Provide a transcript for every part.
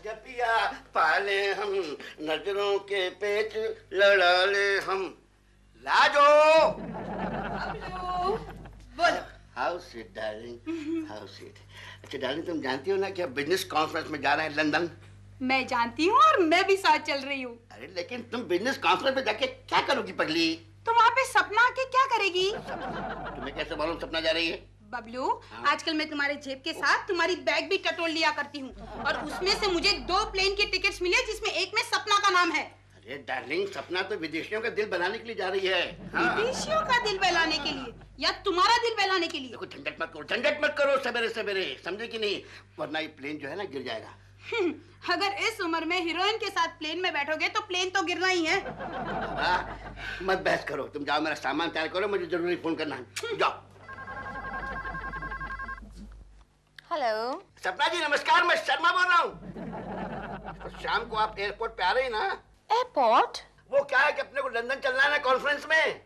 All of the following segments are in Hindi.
जपिया पाले हम, नजरों के पेच लड़ा ले हम। लाजो बोलो। How sweet darling, how sweet. अच्छा डार्लिंग, तुम जानती हो ना कि हम बिजनेस कॉन्फ्रेंस में जा रहे हैं लंदन। मैं जानती हूँ और मैं भी साथ चल रही हूँ। अरे लेकिन तुम बिजनेस कॉन्फ्रेंस में जाके क्या करोगी पगली? तो वहाँ पे सपना के क्या करेगी? तुम्हें कैसे मालूम सपना जा रही है? बबलू, आजकल मैं तुम्हारे जेब के साथ तुम्हारी बैग भी टटोल लिया करती हूँ और उसमें से मुझे 2 प्लेन के टिकट्स मिले जिसमें एक में सपना का नाम है। अरे डार्लिंग, सपना तो विदेशियों का दिल बनाने के लिए जा रही है। विदेशियों का दिल बहलाने के लिए या तुम्हारा दिल बहलाने के लिए? देखो झंझट मत करो सवेरे सवेरे, समझे कि नहीं? वरना ये प्लेन जो है ना गिर जाएगा। अगर इस उम्र में हीरोइन के साथ प्लेन में बैठोगे तो प्लेन तो गिरना ही है। मत बहस करो, तुम जाओ मेरा सामान तैयार करो, मुझे जरूरी फोन करना है। जाओ। हेलो सपना जी नमस्कार, मैं शर्मा बोल रहा हूँ। तो शाम को आप एयरपोर्ट पे आ रही ना? एयरपोर्ट? वो क्या है कि अपने को लंदन चलना है ना कॉन्फ्रेंस में।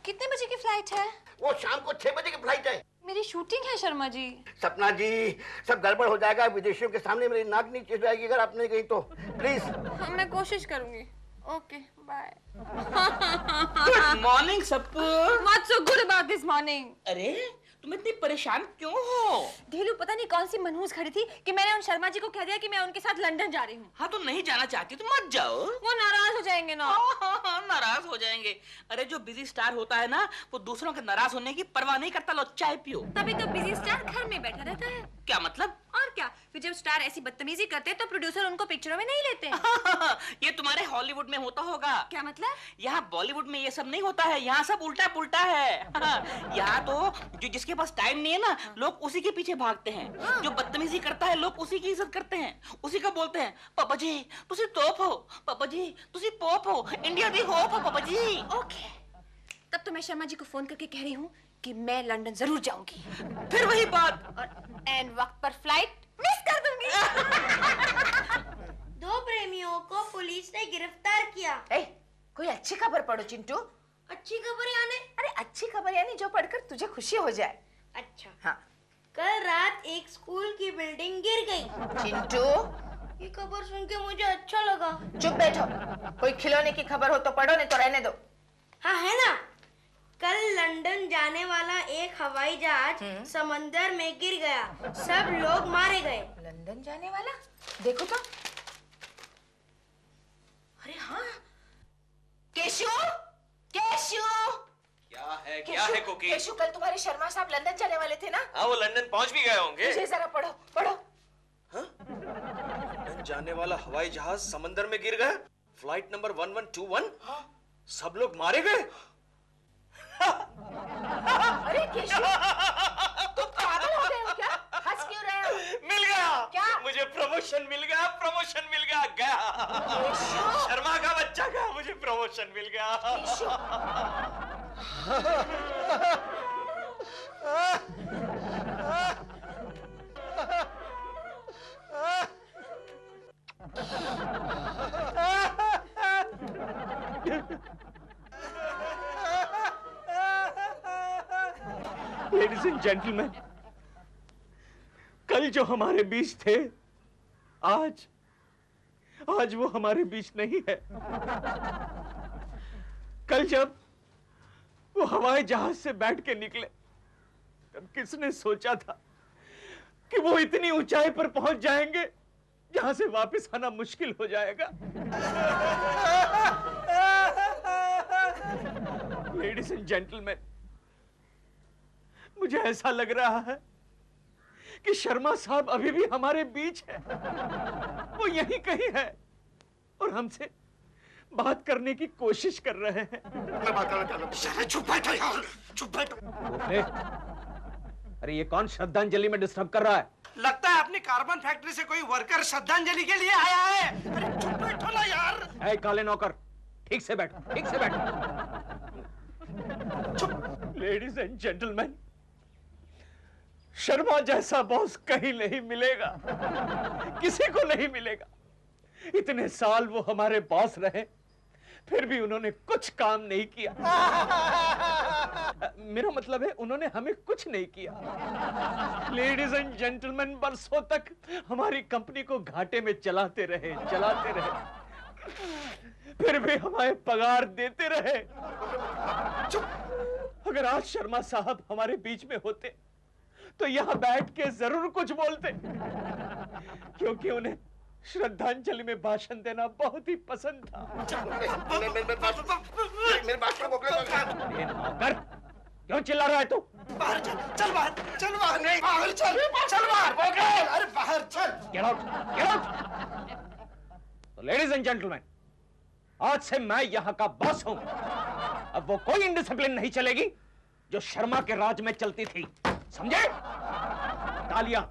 कितने बजे की फ्लाइट है? वो शाम को 6 बजे की फ्लाइट है। मेरी शूटिंग है शर्मा जी। सपना जी, सब गड़बड़ हो जाएगा, विदेशियों के सामने मेरी नाक नीचे जाएगी अगर आप नहीं गई तो। प्लीज। मैं कोशिश करूंगी। Okay bye. Good morning Sappu. What's so good about this morning? अरे तुम इतनी परेशान क्यों हो? ढीलू पता नहीं कौन सी मनहूस खड़ी थी कि मैंने उन शर्मा जी को कह दिया कि मैं उनके साथ लंदन जा रही हूँ। हाँ तो नहीं जाना चाहती तो मत जाओ। वो नाराज हो जाएंगे ना। नाराज हो जाएंगे। अरे जो बिजी स्टार होता है ना वो दूसरों के नाराज होने की परवाह नहीं करता। लो चाय पियो। तभी तो बिजी स्टार घर में बैठा रहता है। क्या मतलब? और क्या, फिर जब स्टार ऐसी बदतमीजी करते तो प्रोड्यूसर उनको पिक्चरों में नहीं लेते। ये तुम्हारे हॉलीवुड में होता होगा। क्या मतलब? यहाँ बॉलीवुड में ये सब नहीं होता है, यहाँ सब उल्टा पुल्टा है। यहाँ तो जो जिसके पास टाइम नहीं है ना लोग उसी के पीछे भागते हैं। जो बदतमीजी करता है लोग उसी की इज्जत करते हैं, उसी का बोलते हैं पापा जी तुसी तोप हो, पापा जी तुसी पोप हो, इंडिया दी होप हो पापा जी। ओके, तब तो मैं शर्मा जी को फोन करके कह रही हूँ कि मैं लंदन जरूर जाऊंगी। फिर वही बात, और एन वक्त पर फ्लाइट मिस कर दूंगी। 2 प्रेमियों को पुलिस ने गिरफ्तार किया। कोई अच्छी खबर पढ़ो चिंटू। अच्छी खबर यानी? अरे अच्छी खबर यानी जो पढ़कर तुझे खुशी हो जाए। अच्छा हाँ। कल रात एक स्कूल की बिल्डिंग गिर गई। चिंटू, ये खबर सुन के मुझे अच्छा लगा। चुप बैठो, कोई खिलौने की खबर हो तो पढ़ो, नहीं तो रहने दो। हाँ है ना, कल लंदन जाने वाला एक हवाई जहाज समंदर में गिर गया, सब लोग मारे गए। लंदन जाने वाला? देखो तो। अरे हाँ केशु, केशु, क्या है कुकी? केशु, कल तुम्हारे शर्मा साहब लंदन जाने वाले थे ना? हाँ वो लंदन पहुंच भी गए होंगे। मुझे जरा पढ़ो पढ़ो। हाँ? लंदन जाने वाला हवाई जहाज समंदर में गिर गया, फ्लाइट नंबर 1121। हाँ? सब लोग मारे गए। अरे केशु, तुम पागल हो गए हो क्या? हंस क्यों रहे हो? मिल गया। क्या? मुझे प्रमोशन मिल गया, प्रमोशन मिल गया। गया शर्मा का बच्चा का मुझे प्रमोशन मिल गया। लेडीज एंड जेंटलमैन, कल जो हमारे बीच थे आज वो हमारे बीच नहीं है। कल जब वो हवाई जहाज से बैठ के निकले तब किसने सोचा था कि वो इतनी ऊंचाई पर पहुंच जाएंगे जहां से वापस आना मुश्किल हो जाएगा। लेडीज एंड जेंटलमैन, मुझे ऐसा लग रहा है कि शर्मा साहब अभी भी हमारे बीच है। वो यहीं कहीं है और हमसे बात करने की कोशिश कर रहे हैं। मैं बात करना चाहता हूँ। चुप बैठो यार, चुप बैठो। अरे ये कौन श्रद्धांजलि में डिस्टर्ब कर रहा है? लगता है अपनी कार्बन फैक्ट्री से कोई वर्कर श्रद्धांजलि के लिए आया है। अरे चुप बैठो ना यार। ऐ काले नौकर, ठीक से बैठ, ठीक से बैठ। चुप। लेडीज एंड जेंटलमैन, शर्मा जैसा बॉस कहीं नहीं मिलेगा, किसी को नहीं मिलेगा। इतने साल वो हमारे बॉस रहे, फिर भी उन्होंने कुछ काम नहीं किया। मेरा मतलब है उन्होंने हमें कुछ नहीं किया। लेडीज एंड जेंटलमैन, बरसों तक हमारी कंपनी को घाटे में चलाते रहे, फिर भी हमें पगार देते रहे। अगर आज शर्मा साहब हमारे बीच में होते तो यहां बैठ के जरूर कुछ बोलते, क्योंकि उन्हें श्रद्धांजलि में भाषण देना बहुत ही पसंद था। मेरे बात को नौकर, क्यों चिल्ला रहा है तू? बाहर चल, चल बाहर, चल बाहर, नहीं बाहर चल, चल बाहर, अरे बाहर चल। Get out, get out। तो लेडीज एंड जेंटलमैन, आज से मैं यहां का बॉस हूं। अब वो कोई इंडिसिप्लिन नहीं चलेगी जो शर्मा के राज में चलती थी, समझे? तालियां।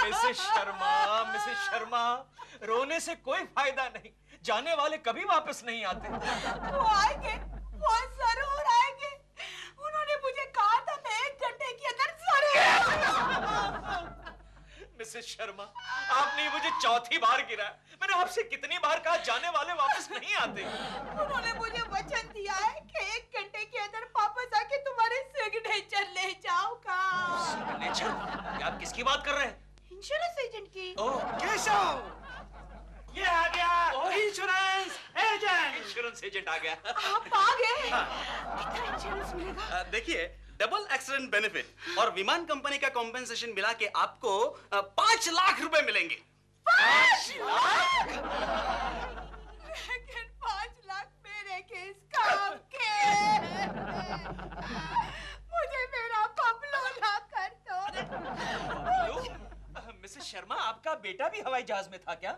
मिसेस शर्मा, रोने से कोई फायदा नहीं। जाने वाले कभी वापस नहीं आते। वो आएंगे, वो जरूर आएंगे। उन्होंने मुझे कहा था मैं 1 घंटे के अंदर जरूर। मिसेस शर्मा, आपने मुझे चौथी बार गिराया। मैंने आपसे कितनी बार कहा जाने वाले वापस नहीं आते। उन्होंने मुझे वचन दिया है कि 1 घंटे के अंदर वापस आके तुम्हारे सिग्नेचर ले जाऊंगा। सिग्नेचर? आप किसकी बात कर रहे हैं? इंश्योरेंस एजेंट की। ओह, केशव, ये आ गया इंश्योरेंस एजेंट। इंश्योरेंस एजेंट आ गया। आप आ गए। कितना इंश्योरेंस मिलेगा? देखिए, डबल एक्सीडेंट बेनिफिट और विमान कंपनी का कॉम्पेंसेशन मिला के आपको 5 लाख रुपए मिलेंगे। 5 लाख? लेकिन 5 लाख मेरे किस काम के? मुझे मेरा बबलू ला कर दो। मिसेस शर्मा, आपका बेटा भी हवाई जहाज में था क्या?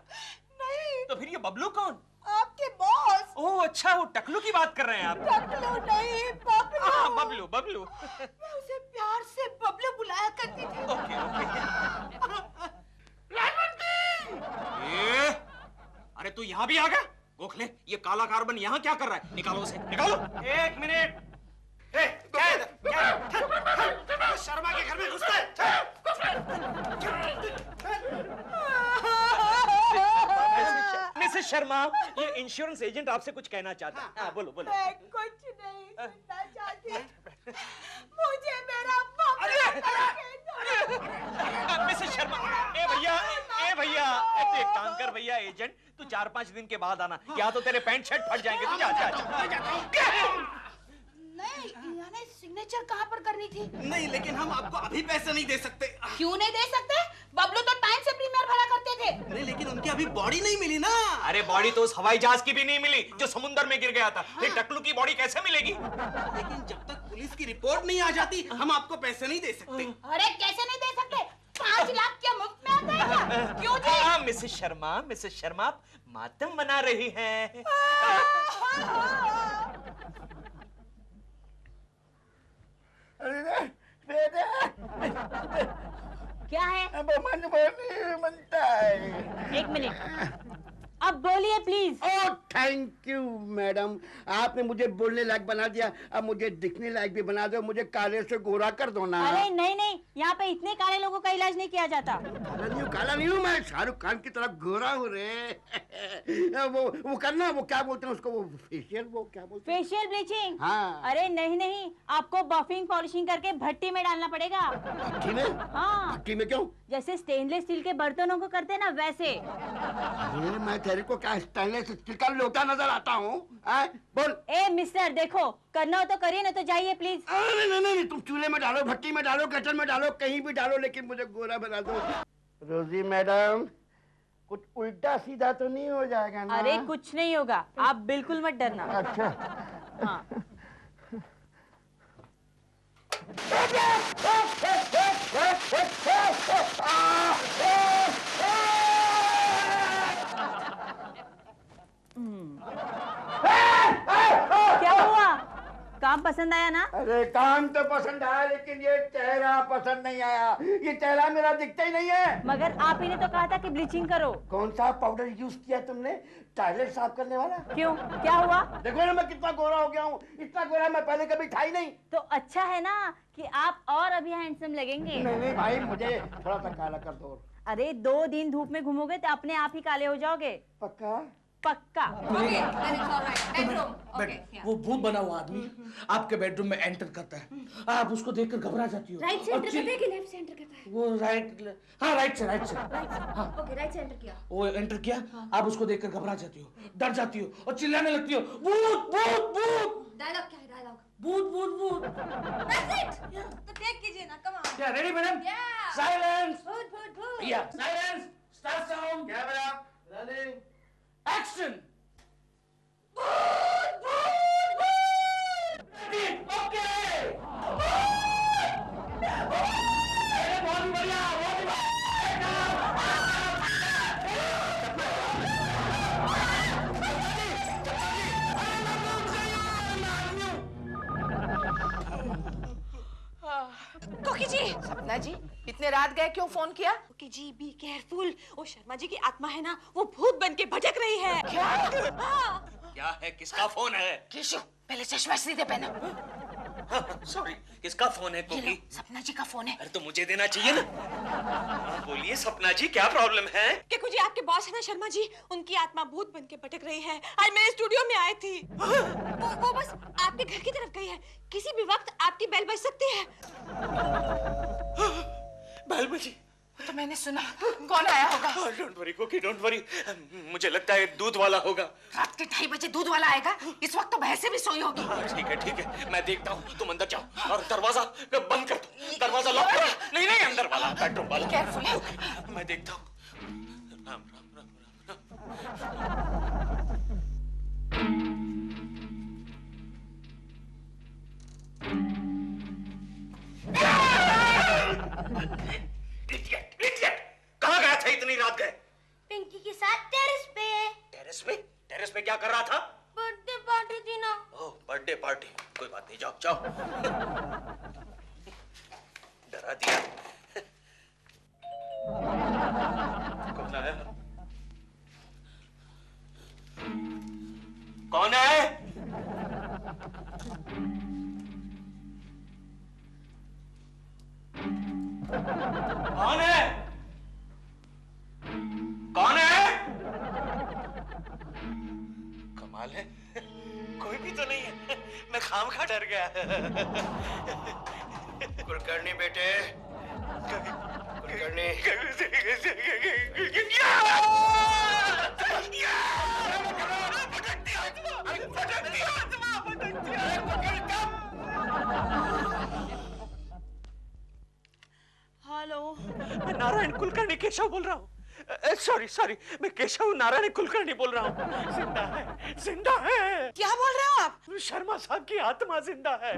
नहीं। तो फिर ये बबलू कौन? आपके बॉस। ओह अच्छा, वो टकलू की बात कर रहे हैं आप। टकलू नहीं, बबलू। हाँ, बबलू। मैं उसे प्यार से बबलू बुलाया करती थी। ओके। अरे तू यहाँ भी आ गया? गोखले, ये काला कार्बन यहाँ क्या कर रहा है? निकालो उसे, निकालो। 1 मिनट। शर्मा के घर में घुसता है। मिसेस शर्मा, ये इंश्योरेंस एजेंट आपसे कुछ कहना चाहता है। हाँ, बोलो। मैं कुछ नहीं सुनना चाहती। मुझे मेरा बबलू मिसेस शर्मा, ए भैया, तू एक काम कर भैया एजेंट, तू 4-5 दिन के बाद आना, या तो तेरे पैंट शर्ट फट जाएंगे। तू जा। नहीं, यानी सिग्नेचर कहाँ पर करनी थी? नहीं, लेकिन हम आपको अभी पैसे नहीं दे सकते। क्यों नहीं दे सकते? बबलू तो टाइम से प्रीमियर भरा करते थे। नहीं, लेकिन उनकी अभी बॉडी नहीं मिली ना। अरे बॉडी तो उस हवाई जहाज की भी नहीं मिली जो समुद्र में गिर गया था। फिर टकलू की बॉडी कैसे मिलेगी? लेकिन जब तक पुलिस की रिपोर्ट नहीं आ जाती हम आपको पैसे नहीं दे सकते। अरे कैसे नहीं दे सकते? 5 लाख क्या मुफ्त में आ जाएगा? क्यों जी? हाँ, मिसेस शर्मा, आप मातम मना रही हैं। क्या है? मनता है। 1 मिनट, अब बोलिए please. Oh thank you madam, आपने मुझे बोलने लायक बना दिया। अब मुझे दिखने लायक भी बना दो। मुझे काले से गोरा कर दो ना। अरे नहीं, यहाँ पे इतने काले लोगों का इलाज नहीं किया जाता। काला नहीं हूँ मैं, शाहरुख खान की तरफ गोरा हूँ रे। वो करना, वो क्या बोलते हैं उसको, वो फेशियल, वो क्या बोलते हैं? Facial bleaching? हाँ। अरे नहीं, आपको बफिंग पॉलिशिंग करके भट्टी में डालना पड़ेगा। भट्टी में? हाँ। भट्टी में क्यों? जैसे स्टेनलेस स्टील के बर्तनों को करते हैं ना, वैसे। अरे मैं तेरे को क्या स्टेनलेस स्टील का लोटा नजर आता हूँ? बोल। ए मिस्टर, देखो करना हो तो करिए, ना तो जाइए प्लीज। नहीं, तुम चूल्हे में डालो, भट्टी में डालो, कटर में डालो, कहीं भी डालो, लेकिन मुझे गोरा बना दो। रोजी मैडम, कुछ उल्टा सीधा तो नहीं हो जाएगा ना? अरे कुछ नहीं होगा, आप बिल्कुल मत डरना। अच्छा। हाँ। क्या हुआ? काम पसंद आया ना? अरे काम तो पसंद आया, लेकिन ये चेहरा पसंद नहीं आया। ये चेहरा मेरा दिखता ही नहीं है। मगर आप ही ने तो कहा था कि ब्लीचिंग करो। कौन सा पाउडर यूज किया तुमने? टॉयलेट साफ करने वाला? क्यों, क्या हुआ? देखो ना मैं कितना गोरा हो गया हूँ। इतना गोरा मैं पहले कभी था ही नहीं। तो अच्छा है ना कि आप और अभी हैंडसम लगेंगे। नहीं भाई, मुझे थोड़ा सा काला कर दो। अरे 2 दिन धूप में घूमोगे तो अपने आप ही काले हो जाओगे। पक्का? पक्का। वो भूत बना हुआ आदमी आपके बेडरूम में एंटर करता है, आप उसको देखकर घबरा जाती हो। राइट से एंटर करता है कि लेफ्ट से एंटर करता है? वो राइट से हाँ ओके, राइट से एंटर किया। वो एंटर किया, आप उसको देखकर घबरा जाती हो, डर जाती हो और चिल्लाने लगती हो, भूत भूत भूत। डायलॉग क्या है? डायलॉग भूत भूत भूत। That's it. तो टेक कीजिए ना, कम ऑन। क्या रेडी मैडम? साइलेंस। भूत भूत भूत। या साइलेंस, स्टार्ट साउंड। क्या मैडम? Running, action. भूत भूत भूत। ओके। बहुत बढ़िया, बहुत बढ़िया। कोकी जी। सपना जी, इतने रात गए क्यों फोन किया? कोकी जी बी केयरफुल, वो शर्मा जी की आत्मा है ना, वो भूत बन के भटक रही है। क्या? क्या है? किसका फोन है? केशव, पहले चश्मा सीधे पहनो। सॉरी, किसका फोन है कोकी? सपना जी का फोन है। अरे तो मुझे देना चाहिए ना। बोलिए सपना जी, क्या प्रॉब्लम है? केकू जी, आपके बॉस है ना शर्मा जी, उनकी आत्मा भूत बन के भटक रही है। आज मेरे स्टूडियो में आई थी। वो बस आपके घर की तरफ गई है। किसी भी वक्त आपकी बेल बज सकती है। बेल बजी? तो मैंने सुना। कौन आया होगा? डोंट वरी कोकी, डोंट वरी। मुझे लगता है दूध वाला होगा। रात के 2:30 बजे दूध वाला आएगा? इस वक्त तो भैंसे भी सोई होगी। ठीक है, मैं देखता हूँ। तुम अंदर जाओ और दरवाजा बंद कर दो। दरवाजा लॉक करो। नहीं, अंदर वाला, बेडरूम वाला। केयरफुल। मैं देखता हूँ। राम राम राम इडियट! कहाँ गया था इतनी रात गए? पिंकी के साथ टेरेस पे। टेरेस पे? टेरेस पे क्या कर रहा था? बर्थडे पार्टी थी ना। ओह, बर्थडे पार्टी। कोई बात नहीं, जाओ। डरा दिया। कौन आया? कौन है? कौन है? कौन है? कमाल है, कोई भी तो नहीं है। मैं खामखा डर गया। कुलकर्णी बेटे, कुलकर्णी। हेलो, मैं नारायण कुलकर्णी केशव बोल रहा हूँ। सॉरी, मैं केशव नारायण कुलकर्णी बोल रहा हूँ। जिंदा है। क्या बोल रहे हो आप? शर्मा साहब की आत्मा जिंदा है।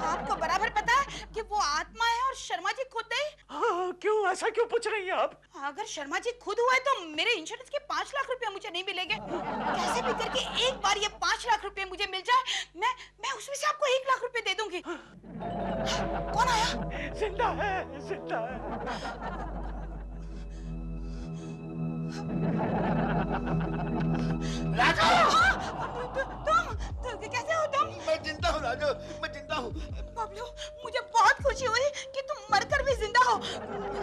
आपको बराबर पता है कि वो आत्मा है और शर्मा जी खुद है। हाँ, क्यों ऐसा क्यों पूछ रही हैं आप? अगर शर्मा जी खुद हुआ है तो मेरे इंश्योरेंस के 5 लाख रुपए मुझे नहीं मिलेंगे। कैसे भी करके एक बार ये 5 लाख रुपए मुझे मिल जाए, मैं उसमें से आपको 1 लाख रुपए दे दूंगी। कौन आया? जिंदा है। राजू! तुम कैसे हो तुम? मैं जिंदा हूँ राजू, मैं जिंदा हूँ। बबलू, मुझे बहुत खुशी हुई कि तुम मरकर भी जिंदा हो।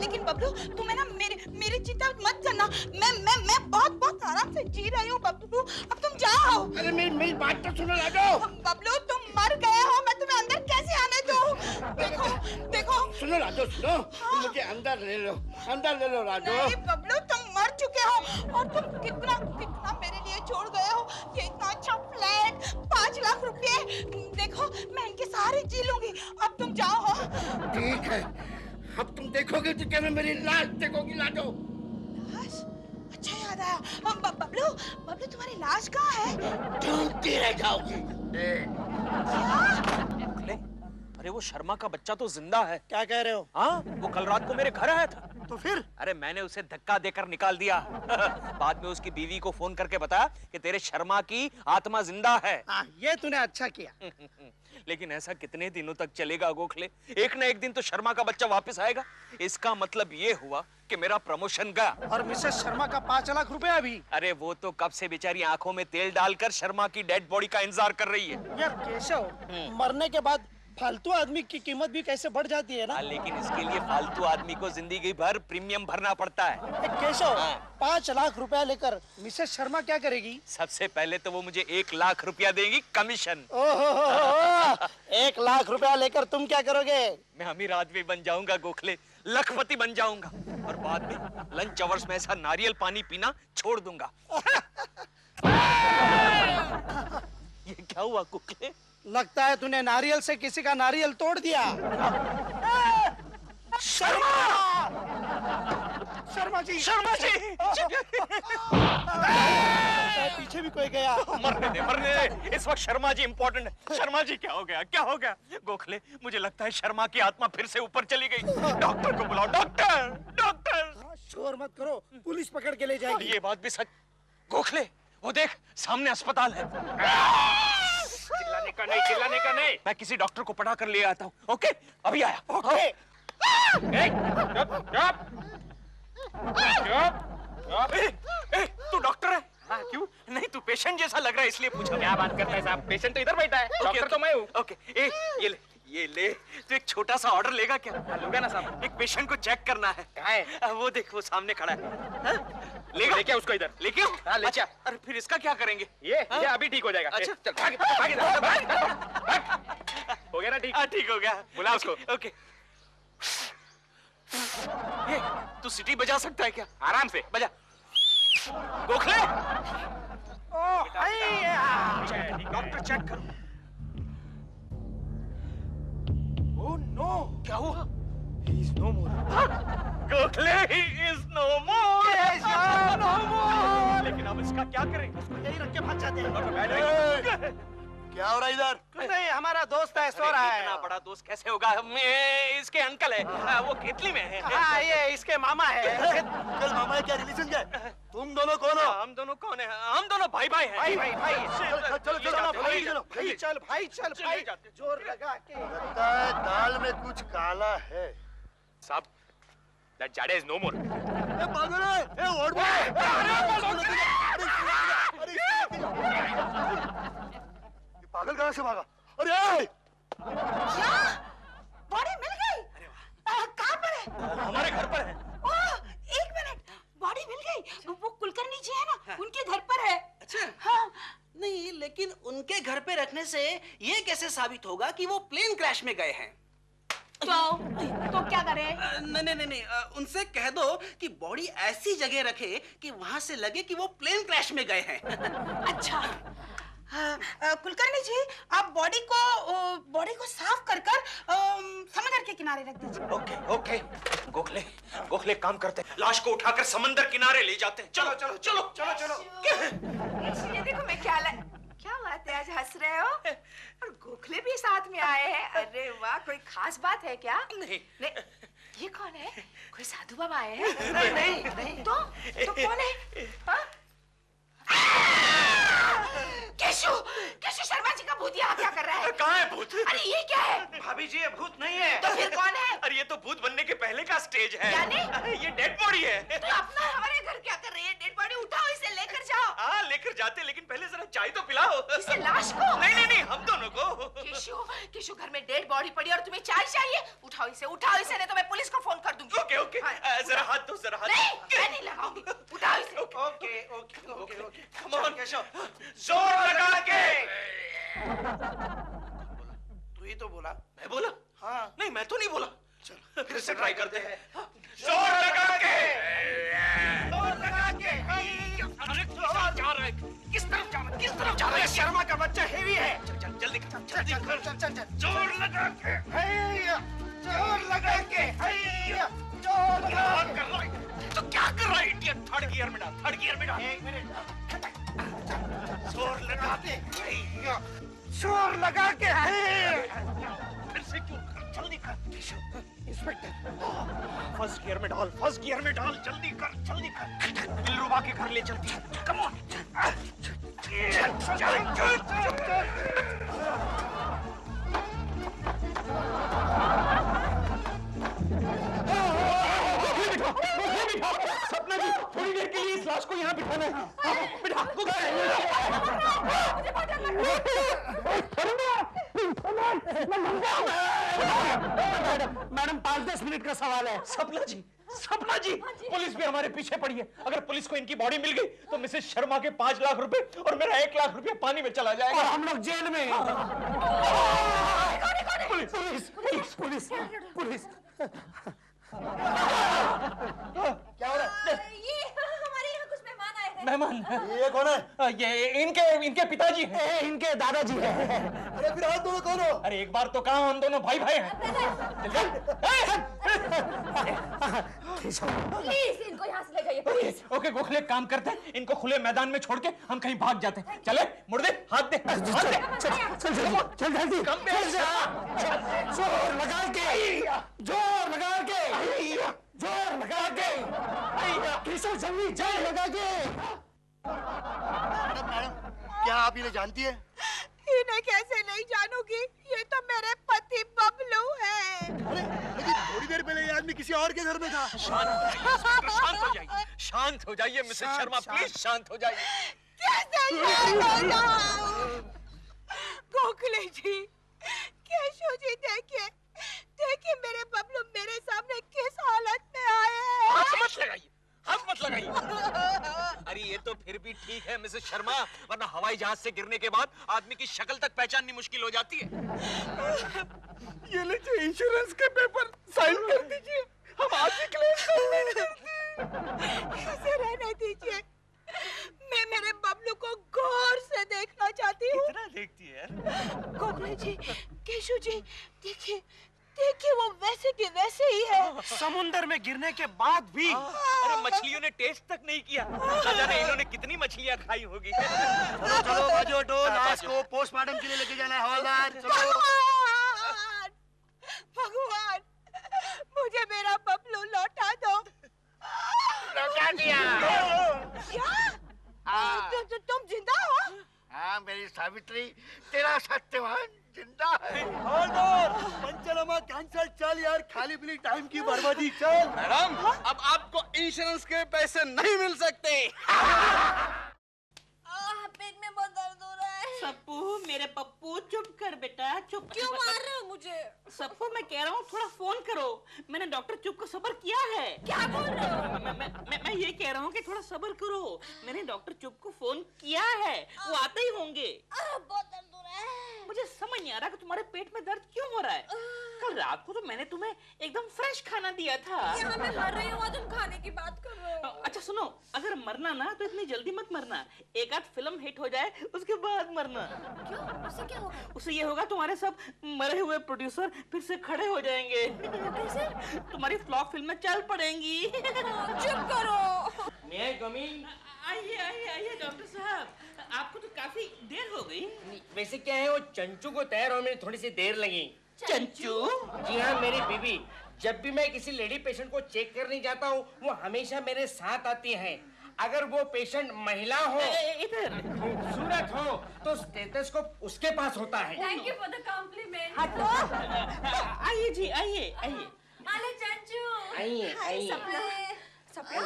लेकिन बबलू, तुम है ना मेरी चिंता मत करना। मैं बहुत आराम से जी रही हूँ बबलू। अब तुम जाओ। अरे मेरी बात तो सुनो राजू। बबलू, तुम मर गए हो, मैं तुम्हें अंदर कैसे आने दूँ? देखो। सुनो राजू, सुनो। तुम मुझे अंदर ले लो राजू। नहीं बबलू, तुम मर चुके हो और तुम कितना मेरे लिए छोड़ गए हो। ये इतना अच्छा फ्लैट, 5 लाख रुपए। देखो, मैं इनके सहारे जी लूंगी। अब तुम जाओ। ठीक है, अब तुम देखोगे तो क्या मैं मेरी लाश देखोगी राजू? लाश? अच्छा याद आया। बबलू तुम्हारी लाश कहाँ है? ढूंढती रह जाओगी। अरे वो शर्मा का बच्चा तो जिंदा है। क्या कह रहे हो? हाँ, वो कल रात को मेरे घर आया था। तो फिर? अरे मैंने उसे धक्का देकर निकाल दिया। बाद में उसकी बीवी को फोन करके बताया कि तेरे शर्मा की आत्मा जिंदा है। ये तूने अच्छा किया। लेकिन ऐसा कितने दिनों तक चलेगा गोखले? एक ना एक दिन तो शर्मा का बच्चा वापस आएगा। इसका मतलब ये हुआ कि मेरा प्रमोशन गया। और मिसेस शर्मा का 5 लाख रुपया भी। अरे वो तो कब से बेचारी आंखों में तेल डालकर शर्मा की डेड बॉडी का इंतजार कर रही है। यार केशव, मरने के बाद फालतू आदमी की कीमत भी कैसे बढ़ जाती है ना। लेकिन इसके लिए फालतू आदमी को जिंदगी भर प्रीमियम भरना पड़ता है। केशव, 5 लाख रुपया लेकर मिसेस शर्मा क्या करेगी? सबसे पहले तो वो मुझे 1 लाख रुपया देगी कमीशन। ओहो, 1 लाख रुपया लेकर तुम क्या करोगे? मैं अमीर आदमी बन जाऊंगा गोखले, लखपति बन जाऊंगा और बाद में लंच अवर्स में ऐसा नारियल पानी पीना छोड़ दूंगा। ये क्या हुआ गोखले? लगता है तूने नारियल से किसी का नारियल तोड़ दिया। शर्मा! शर्मा जी! शर्मा जी! पीछे भी कोई गया। मरने दे। इस वक्त शर्मा जी इंपॉर्टेंट है। शर्मा जी क्या हो गया? क्या हो गया? गोखले, मुझे लगता है शर्मा की आत्मा फिर से ऊपर चली गई। डॉक्टर को बुलाओ। डॉक्टर! डॉक्टर! शोर मत करो, पुलिस पकड़ के ले जाएगी। ये बात भी सच। गोखले, वो देख सामने अस्पताल है। चिल्लाने का नहीं। मैं किसी डॉक्टर को पढ़ा कर ले आता हूँ। ओके, अभी आया। ओके। तू डॉक्टर है? हाँ, क्यों? नहीं, तू पेशेंट जैसा लग रहा है इसलिए पूछा। क्या बात करता है साहब? पेशेंट तो इधर बैठा है, डॉक्टर तो मैं हूँ। ओके, ये ले। तू एक छोटा सा ऑर्डर लेगा क्या? लूंगा ना साहब। एक पेशेंट को चेक करना है। कहाँ है? वो देख, वो सामने खड़ा है। लेगा? लेके उसको इधर। लेके? हाँ, ले अच्छा, अरे फिर इसका क्या करेंगे? ये अभी ठीक हो जाएगा। अच्छा, चल भाग। हो गया ना ठीक? हाँ, ठीक हो गया। बुला उसको। ओके। ये, तू सिटी बजा सकता है क्या? आराम से बजा। गोखले! डॉक्टर चेक करो। ओह नो, क्या हुआ? He is no more. Gokhale, he is no more. no more. लेकिन अब इसका क्या करें? उसको यही रख के भाग जाते हैं। क्या हो रहा है इधर? कुछ नहीं, हमारा दोस्त है, सो रहा है। इतना बड़ा दोस्त कैसे होगा? इसके अंकल है। वो इटली में है। हाँ, ये इसके मामा है। कल मामा है क्या? रिलेशन क्या? तुम दोनों कौन हो? हम दोनों कौन है? हम दोनों भाई हैं। भाई। चलो, चल भाई। जोर लगा के। लगता है दाल में कुछ काला है। साहब, that Jade is no more. पागल है? और पागल कहाँ से भागा? अरे बॉडी मिल गई। कहाँ पर है? हमारे घर पर है। ओह, 1 मिनट, बॉडी मिल गई। वो कुलकर्णी जी है ना, उनके घर पर है। अच्छा। हाँ। नहीं, लेकिन उनके घर पे रखने से ये कैसे साबित होगा कि वो प्लेन क्रैश में गए हैं? तो क्या करें? नहीं, उनसे कह दो कि बॉडी ऐसी जगह रखे कि वहां से लगे कि वो प्लेन क्रैश में गए हैं। अच्छा। कुलकर्णी जी, आप बॉडी को साफ कर समंदर के किनारे रख दीजिए। ओके। गोखले काम करते हैं। लाश को उठाकर समंदर किनारे ले जाते हैं। चलो। ये देखो मैं क्या बात है, आज हंस रहे हो? और गोखले भी साथ में आए हैं। अरे वाह, कोई खास बात है क्या? नहीं। ये कौन है? कोई साधु बाबा आए हैं? नहीं। तो कौन है? हाँ? केशव शर्मा जी का भूत यहाँ क्या कर रहा है? कहाँ है भूत? अरे ये क्या है? भाभी जी, ये भूत नहीं है। तो फिर कौन है? अरे ये तो भूत बनने के पहले का स्टेज है। यानी? अरे ये डेड बॉडी है। तो अपना हमारे घर क्या कर रही है? डेड बॉडी उठाओ, इसे लेकर जाओ। हाँ, लेकर जाते, लेकिन पहले जरा चाय तो पिलाओ। इसे लाश को? नहीं, हम दोनों को। केशव, घर में डेड बॉडी पड़ी और तुम्हें चाय चाहिए? उठाओ इसे, नहीं तो मैं पुलिस को फोन कर दूंगी। ओके। जरा हाथ दो, जरा हाथ। नहीं, मैं नहीं लगाऊंगी। उठाओ इसे। ओके। कम ऑन केशव, जोर लगा के। तू ही तो बोला। मैं बोला? हाँ। नहीं, मैं तो नहीं बोला। चल, फिर से ट्राई करते हैं। जोर लगा के। अरे जा रहा है। किस तरफ जा रहा है? शर्मा का बच्चा हेवी है। चल, जल्दी चल। जोर लगा के। जोर लगा के। तो क्या कर रहा है इडियट? थर्ड गियर में डाल। 1 मिनट। जोर लगा के। जोर लगा के। फिर से क्यों? जल्दी कर। इंस्पेक्टर, फर्स्ट गियर में डाल। जल्दी कर। दिलरुबा के घर ले चलती है। Come on. मैडम 5-10 मिनट का सवाल है। सपना जी, सपना जी, पुलिस भी हमारे पीछे पड़ी है। अगर पुलिस को इनकी बॉडी मिल गई तो मिसेस शर्मा के 5 लाख रुपए और मेरा 1 लाख रुपया पानी में चला जाएगा। और हम लोग जेल में। Police police police police. क्या हो रहा है? ये हमारे यहाँ कुछ मेहमान आए हैं। मेहमान? ये कौन है? ये इनके पिताजी हैं। इनके दादाजी हैं। अरे फिर आप दोनों कौन हो? अरे एक बार तो कहा हम दोनों भाई भाई हैं। प्लीज इनको यहाँ से ले जाइए प्लीज। ओके गोखले, काम करते हैं, इनको खुले मैदान में छोड़ के हम कहीं भाग जाते हैं। चले, मुड़ दे, हाथ दे, हाथ दे। चल जल्दी। कम पे जोर लगा के, जोर लगा के, जोर लगा के, केशव जल्दी जोर लगा के। मैडम, क्या आप इन्हें जानती है? इन्हें कैसे नहीं जानूंगी? ये तो मेरे पति बबलू है। लेकिन थोड़ी देर पहले ये आदमी किसी और के घर में था। शांत हो जाइए, शांत हो जाइए मिसेस शर्मा, प्लीज शांत हो जाइए। कैसे शांत हो जाऊं? गोखले जी, केशव जी, देखिए देखिए मेरे बबलू मेरे सामने किस हालत में आए हैं। हाथ मत लगाइए, हाथ मत लगाइए। अरे ये तो फिर भी ठीक है मिसेस शर्मा, वरना हवाई जहाज से गिरने के बाद आदमी की शक्ल तक पहचाननी मुश्किल हो जाती है। ये लीजिए इंश्योरेंस के पेपर, साइन कर दीजिए, हम आज ही क्लेम कर देंगे। इसे रहने दीजिए, मैं मेरे बबलू को गौर से देखना चाहती हूँ। कितना देखती है? गोखले जी, केशव जी, देखिए देखिए वो वैसे के वैसे ही है। समुंदर में गिरने के बाद भी। अरे मछलियों ने टेस्ट तक नहीं किया, ना जाने इन्होंने कितनी मछलियां खाई होगी। चलो चलो बाजू हटो, लाश को पोस्टमार्टम के लिए लेके जाना है। हवलदार चलो। भगवान, मुझे मेरा बबलू लौटा दो। लौटा दिया। क्या? तुम जिंदा हो? हाँ मेरी सावित्री, तेरा सत्यवान जिंदा है। हवलदार, पंचनामा कैंसिल। चल यार, खाली पीली टाइम की बर्बादी। चल मैडम, अब आपको इंश्योरेंस के पैसे नहीं मिल सकते। पेट में बहुत दर्द हो रहा है। सप्पू, मेरे पप्पू, चुप कर बेटा, चुप। क्यों मार रहे हो मुझे? सप्पू, मैं कह रहा हूँ थोड़ा फोन करो। मैंने डॉक्टर चुप को सब्र किया है। क्या बोल रहे हो? मैं ये कह रहा हूँ कि थोड़ा सब्र करो। मैंने डॉक्टर चुप को फोन किया है, वो आते ही होंगे। बहुत दर्द हो रहा है। मुझे समझ नहीं आ रहा कि तुम्हारे पेट में दर्द क्यों हो रहा है। कल रात को तो मैंने तुम्हें एकदम फ्रेश खाना दिया था। यहाँ मैं मर रही हूँ, तुम खाने की बात कर रहे हो। अच्छा सुनो, अगर मरना ना तो इतनी जल्दी मत मरना। एक आध फिल्म हिट हो जाए उसके बाद मरना। क्यों? उससे क्या होगा? उससे ये होगा तुम्हारे सब मरे हुए प्रोड्यूसर फिर से खड़े हो जाएंगे। कैसे? तुम्हारी फ्लॉप फिल्में चल पड़ेंगी। चुप करो। आइए आइए आइए डॉक्टर साहब, आपको तो काफी देर हो गई। वैसे क्या है, वो चंचू को तैयार होने में थोड़ी सी देर लगी। चंचू? जी हाँ, मेरी बीवी। जब भी मैं किसी लेडी पेशेंट को चेक करने जाता हूँ, वो हमेशा मेरे साथ आती है। अगर वो पेशेंट महिला हो, इधर खूबसूरत हो, तो स्टेथोस्कोप उसके पास होता है। Thank you for the compliment. आइए जी, आइए आइए। अरे चंचू, आइए आइए। सपना,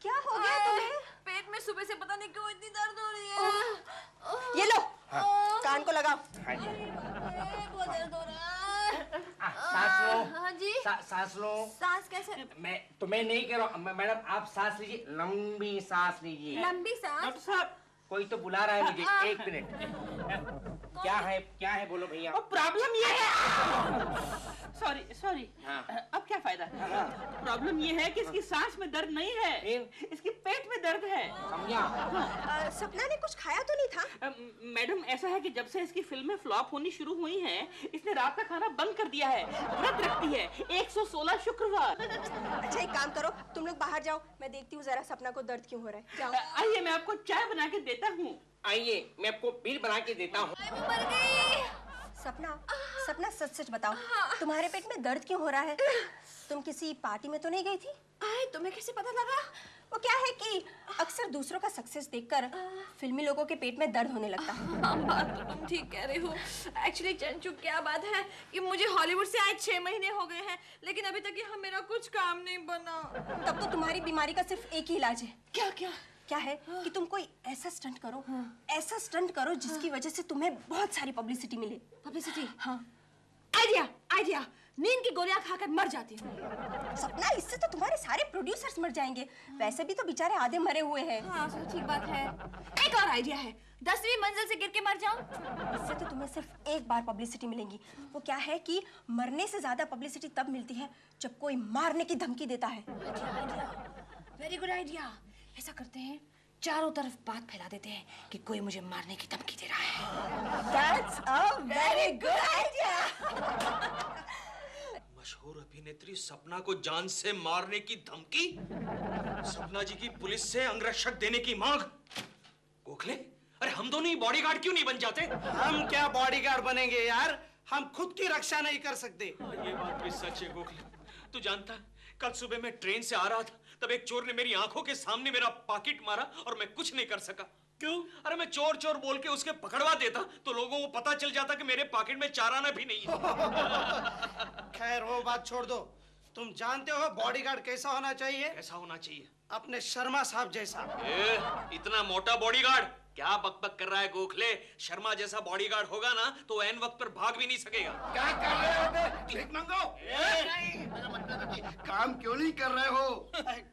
क्या हो गया तुम्हें? पेट में सुबह से पता नहीं क्यों इतनी दर्द हो रही है। ये लो, कान को लगाओ। बहुत दर्द हो रहा है। सांस लो। हाँ जी। सांस लो। सांस कैसे? मैं तुम्हें नहीं कह रहा हूँ, मैडम आप सांस लीजिए, लंबी सांस लीजिए। लंबी सांस? डॉक्टर साहब, कोई तो बुला रहा है मुझे, एक मिनट। क्या है बोलो भैया। प्रॉब्लम ये है। सॉरी। अब क्या फायदा? प्रॉब्लम ये है कि इसकी सांस में दर्द नहीं है, इसकी पेट में दर्द है। समझा? सपना ने कुछ खाया तो नहीं था? मैडम, ऐसा है कि जब से इसकी फिल्में फ्लॉप होनी शुरू हुई हैं, इसने रात का खाना बंद कर दिया है। व्रत रखती है 116 शुक्रवार। अच्छा एक काम करो, तुम लोग बाहर जाओ, मैं देखती हूँ जरा सपना को दर्द क्यों हो रहा है। जाओ। आइए, मैं आपको चाय बना के देता हूँ। आइए, मैं आपको बिल बना के देता हूँ। मर गई। सपना सच बताओ, तुम्हारे पेट में दर्द क्यों हो रहा है? तुम किसी पार्टी में तो नहीं गई थी? तुम्हें कैसे पता लगा? वो क्या है कि अक्सर दूसरों का सक्सेस देखकर फिल्मी लोगों के पेट में दर्द होने लगता है। बात तो तुम ठीक कह रहे हो। एक्चुअली चंचू, क्या बात है कि मुझे हॉलीवुड से आए 6 महीने हो गए हैं, लेकिन अभी तक यहाँ मेरा कुछ काम नहीं बना। तब तो तुम्हारी बीमारी का सिर्फ एक ही इलाज है। क्या है कि तुम कोई ऐसा स्टंट करो, जिसकी वजह से तुम्हें बहुत सारी पब्लिसिटी मिले। पब्लिसिटी? हाँ। आइडिया आइडिया, नींद की गोलियां खाकर मर जाती हूँ। सपना, इससे तो तुम्हारे सारे प्रोड्यूसर्स मर जाएंगे। वैसे भी तो बेचारे आधे मरे हुए हैं। हाँ, ठीक बात है। एक और आइडिया है, 10वीं मंजिल से गिर के मर जाऊं। इससे तो तुम्हें सिर्फ एक बार पब्लिसिटी मिलेगी। वो क्या है कि मरने से ज्यादा पब्लिसिटी तब मिलती है जब कोई मारने की धमकी देता है। Very good idea. ऐसा करते हैं, चारों तरफ बात फैला देते हैं कि कोई मुझे मारने की धमकी दे रहा है। That's a very good idea. मशहूर अभिनेत्री सपना को जान से मारने की धमकी, सपना जी की पुलिस से अंगरक्षक देने की मांग। गोखले, अरे हम दोनों ही बॉडीगार्ड क्यों नहीं बन जाते? हम क्या बॉडीगार्ड बनेंगे यार, हम खुद की रक्षा नहीं कर सकते। ये बात भी सच है गोखले। तू जानता है, कल सुबह मैं ट्रेन से आ रहा था, तब एक चोर ने मेरी आंखों के सामने मेरा पॉकेट मारा और मैं कुछ नहीं कर सका। क्यों? अरे मैं चोर चोर बोल के उसके पकड़वा देता तो लोगों को पता चल जाता कि मेरे पॉकेट में 4 आना भी नहीं है। खैर वो बात छोड़ दो, तुम जानते हो बॉडीगार्ड कैसा होना चाहिए? कैसा होना चाहिए? अपने शर्मा साहब जैसा। इतना मोटा बॉडीगार्ड? क्या बकबक कर रहा है गोखले? शर्मा जैसा बॉडीगार्ड होगा ना तो एन वक्त पर भाग भी नहीं सकेगा। क्या कर रहे हो बे? भीख मांगो। मेरा मतलब है, काम क्यों नहीं कर रहे हो?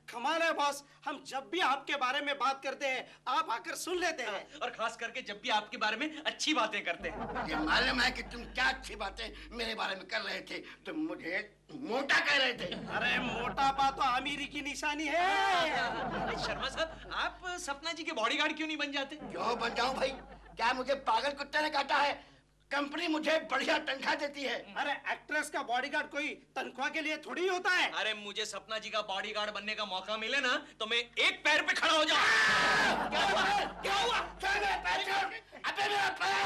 कमाल है बॉस, हम जब भी आपके बारे में बात करते हैं आप आकर सुन लेते हैं। और खास करके जब भी आपके बारे में अच्छी बातें करते हैं। ये मालूम है कि तुम क्या अच्छी बातें मेरे बारे में कर रहे थे। तुम मुझे मोटा कह रहे थे। अरे मोटापा तो अमीरी की निशानी है। शर्मा साहब, आप सपना जी के बॉडीगार्ड क्यों नहीं बन जाते? क्यों बन जाऊं भाई? क्या मुझे पागल कुत्ते ने काटा है? कंपनी मुझे बढ़िया तनख्वाह देती है। अरे एक्ट्रेस का बॉडीगार्ड कोई तनख्वाह के लिए थोड़ी होता है। अरे मुझे सपना जी का बॉडीगार्ड बनने का मौका मिले ना तो मैं एक पैर पे खड़ा हो जाऊं। क्या हुआ? क्या हुआ? छोड़ मेरा पैर, छोड़। अबे मेरा पैर।